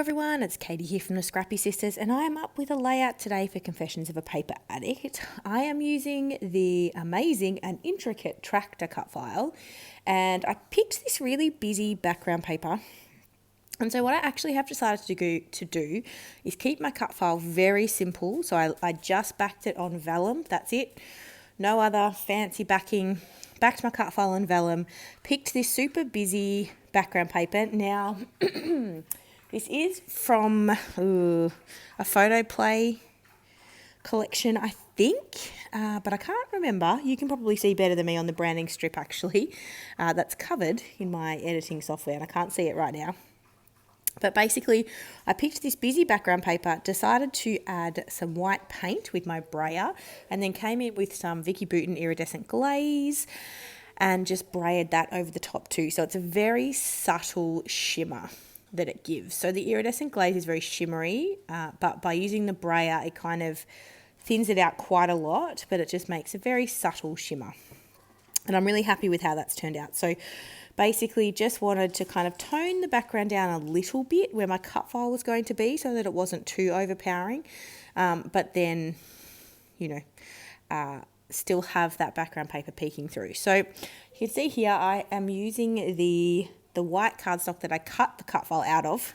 everyone, it's Katie here from the Scrappy Sisters, and I am up with a layout today for Confessions of a Paper Addict. I am using the amazing and intricate tractor cut file, and I picked this really busy background paper. And so what I actually have decided to do is keep my cut file very simple. So I just backed it on vellum, that's it. No other fancy backing. Backed my cut file on vellum, picked this super busy background paper. Now, this is from a photo play collection, I think, but I can't remember. You can probably see better than me on the branding strip, actually. That's covered in my editing software, and I can't see it right now. But basically, I picked this busy background paper, decided to add some white paint with my brayer, and then came in with some Vicky Bouton iridescent glaze and just brayed that over the top too. So it's a very subtle shimmer that it gives. So the iridescent glaze is very shimmery, but by using the brayer, it kind of thins it out quite a lot, but it just makes a very subtle shimmer. And I'm really happy with how that's turned out. So basically just wanted to kind of tone the background down a little bit where my cut file was going to be so that it wasn't too overpowering, but then, still have that background paper peeking through. So you can see here I am using the white cardstock that I cut the cut file out of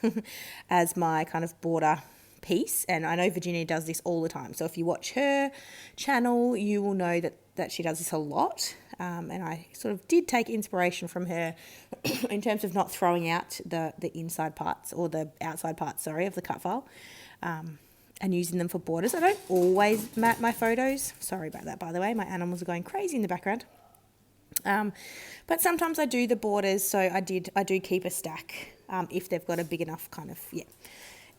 as my kind of border piece, and I know Virginia does this all the time. So if you watch her channel, you will know that she does this a lot. And I sort of did take inspiration from her in terms of not throwing out the inside parts or the outside parts, of the cut file, and using them for borders. I don't always mat my photos. Sorry about that, by the way. My animals are going crazy in the background. But sometimes I do the borders, so I do keep a stack if they've got a big enough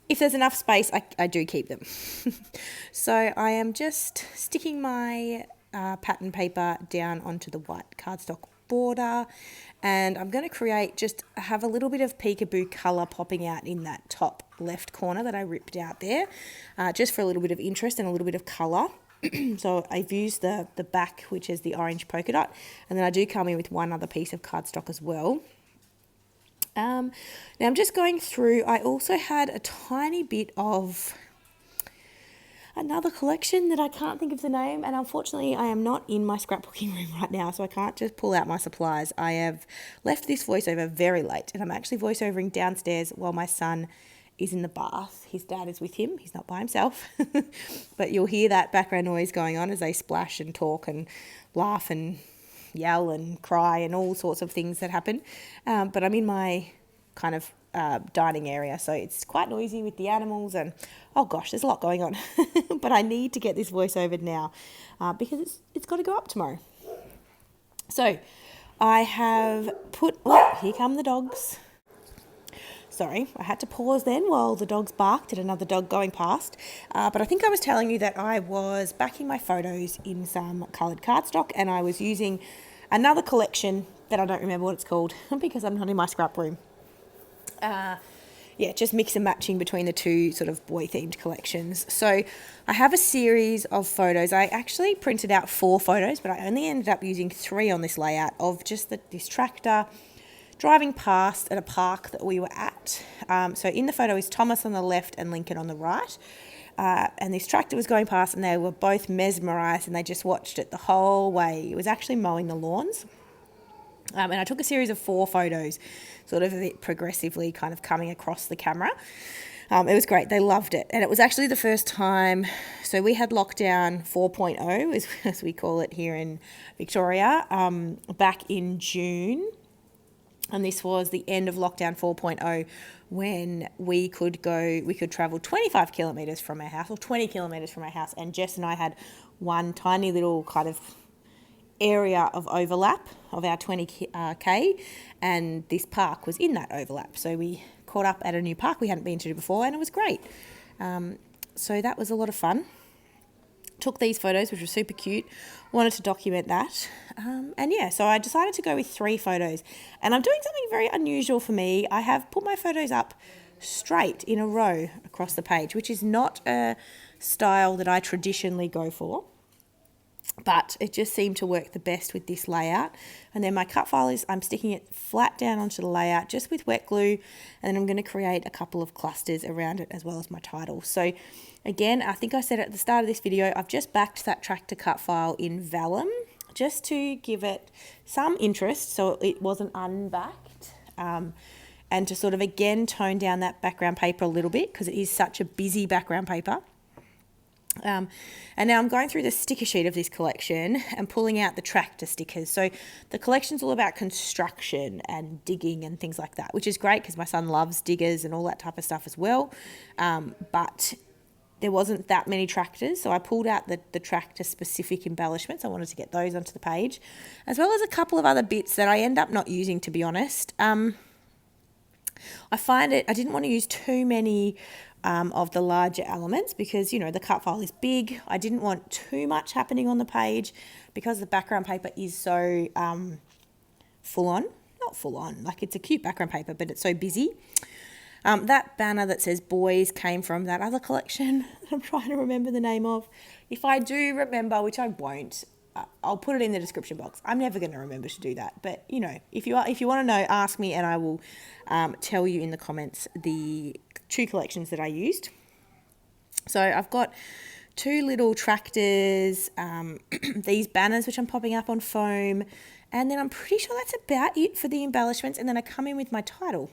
if there's enough space, I do keep them. So I am just sticking my pattern paper down onto the white cardstock border, and I'm going to have a little bit of peekaboo colour popping out in that top left corner that I ripped out there, just for a little bit of interest and a little bit of colour. So I've used the back, which is the orange polka dot, and then I do come in with one other piece of cardstock as well. Now I'm just going through, I also had a tiny bit of another collection that I can't think of the name, and unfortunately I am not in my scrapbooking room right now, so I can't just pull out my supplies. I have left this voiceover very late, and I'm actually voiceovering downstairs while my son is in the bath. His dad is with him, he's not by himself, but you'll hear that background noise going on as they splash and talk and laugh and yell and cry and all sorts of things that happen. But I'm in my kind of dining area, so it's quite noisy with the animals, and oh gosh, there's a lot going on. But I need to get this voiceover now because it's got to go up tomorrow. So I have here come the dogs. Sorry, I had to pause then while the dogs barked at another dog going past. But I think I was telling you that I was backing my photos in some coloured cardstock, and I was using another collection that I don't remember what it's called because I'm not in my scrap room. Just mix and matching between the two sort of boy-themed collections. So I have a series of photos. I actually printed out 4 photos, but I only ended up using 3 on this layout of just this tractor driving past at a park that we were at. So in the photo is Thomas on the left and Lincoln on the right. And this tractor was going past, and they were both mesmerised, and they just watched it the whole way. It was actually mowing the lawns. And I took a series of 4 photos, sort of progressively kind of coming across the camera. It was great. They loved it. And it was actually the first time. So we had lockdown 4.0, as we call it here in Victoria, back in June. And this was the end of lockdown 4.0 when we could travel 25 kilometres from our house or 20 kilometres from our house. And Jess and I had one tiny little kind of area of overlap of our 20k, and this park was in that overlap. So we caught up at a new park we hadn't been to before, and it was great. So that was a lot of fun. Took these photos, which were super cute, wanted to document that. So I decided to go with 3 photos. And I'm doing something very unusual for me. I have put my photos up straight in a row across the page, which is not a style that I traditionally go for. but it just seemed to work the best with this layout. And then my cut file is, I'm sticking it flat down onto the layout just with wet glue, and then I'm going to create a couple of clusters around it as well as my title. So again, I think I said at the start of this video, I've just backed that tractor cut file in vellum just to give it some interest so it wasn't unbacked, and to sort of again tone down that background paper a little bit because it is such a busy background paper. And now I'm going through the sticker sheet of this collection and pulling out the tractor stickers. So the collection's all about construction and digging and things like that, which is great because my son loves diggers and all that type of stuff as well. But there wasn't that many tractors, so I pulled out the tractor specific embellishments. I wanted to get those onto the page, as well as a couple of other bits that I end up not using, to be honest. I didn't want to use too many of the larger elements because, you know, the cut file is big. I didn't want too much happening on the page because the background paper is so full on. Not full on, like it's a cute background paper, but it's so busy. That banner that says boys came from that other collection I'm trying to remember the name of. If I do remember, which I won't, I'll put it in the description box. I'm never going to remember to do that. But, you know, if you want to know, ask me and I will tell you in the comments the 2 collections that I used. So I've got 2 little tractors, these banners which I'm popping up on foam, and then I'm pretty sure that's about it for the embellishments, and then I come in with my title.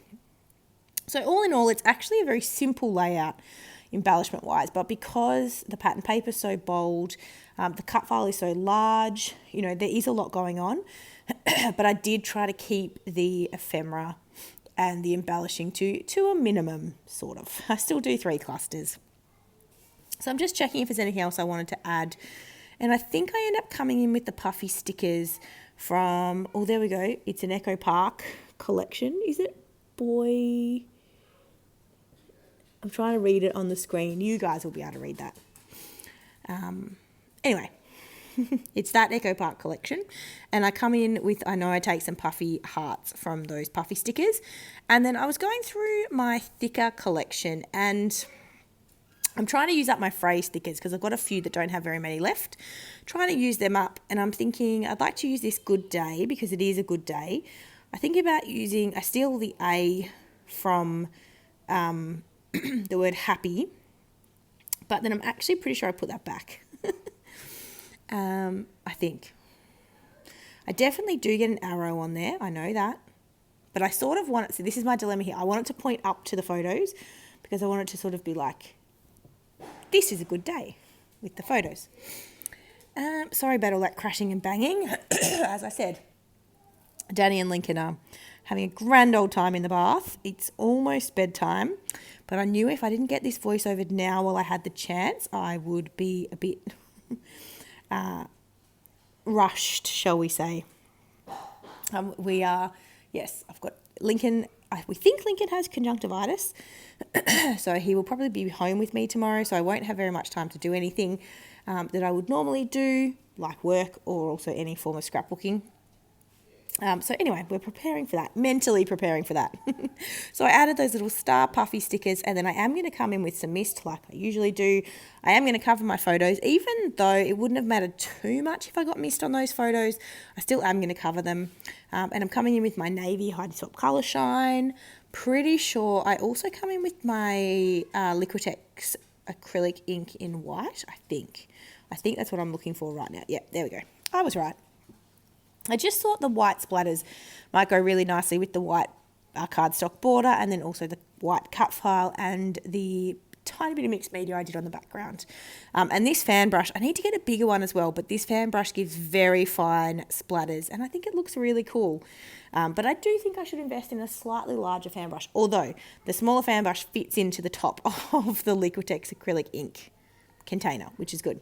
So all in all, it's actually a very simple layout embellishment wise, but because the pattern paper is so bold, the cut file is so large, you know, there is a lot going on. But I did try to keep the ephemera and the embellishing to a minimum, sort of. I still do 3 clusters. So I'm just checking if there's anything else I wanted to add. And I think I end up coming in with the puffy stickers from, oh, there we go. It's an Echo Park collection. Is it boy? I'm trying to read it on the screen. You guys will be able to read that. Anyway, it's that Echo Park collection. And I come in with, I know I take some puffy hearts from those puffy stickers. And then I was going through my thicker collection and I'm trying to use up my fray stickers because I've got a few that don't have very many left. Trying to use them up, and I'm thinking I'd like to use this good day because it is a good day. I think about using, I steal the A from the word happy, but then I'm actually pretty sure I put that back. I think. I definitely do get an arrow on there, I know that. But I sort of want it, so this is my dilemma here. I want it to point up to the photos because I want it to sort of be like, this is a good day with the photos. Sorry about all that crashing and banging. As I said, Danny and Lincoln are having a grand old time in the bath. It's almost bedtime, but I knew if I didn't get this voiceover now while I had the chance, I would be a bit rushed, shall we say. We are, yes, I've got Lincoln, we think Lincoln has conjunctivitis, so he will probably be home with me tomorrow, so I won't have very much time to do anything that I would normally do, like work or also any form of scrapbooking. So anyway, we're preparing for that, mentally preparing for that. So I added those little star puffy stickers, and then I am going to come in with some mist like I usually do. I am going to cover my photos, even though it wouldn't have mattered too much if I got mist on those photos. I still am going to cover them. And I'm coming in with my navy Heidi Swap Colour Shine. Pretty sure I also come in with my Liquitex acrylic ink in white, I think. I think that's what I'm looking for right now. Yeah, there we go. I was right. I just thought the white splatters might go really nicely with the white cardstock border, and then also the white cut file and the tiny bit of mixed media I did on the background. And this fan brush, I need to get a bigger one as well, but this fan brush gives very fine splatters and I think it looks really cool. But I do think I should invest in a slightly larger fan brush, although the smaller fan brush fits into the top of the Liquitex acrylic ink container, which is good.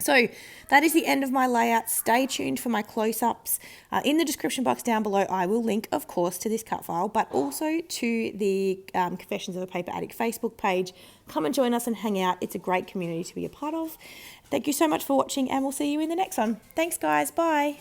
So that is the end of my layout. Stay tuned for my close-ups. In the description box down below, I will link, of course, to this cut file, but also to the Confessions of a Paper Addict Facebook page. Come and join us and hang out. It's a great community to be a part of. Thank you so much for watching, and we'll see you in the next one. Thanks, guys. Bye.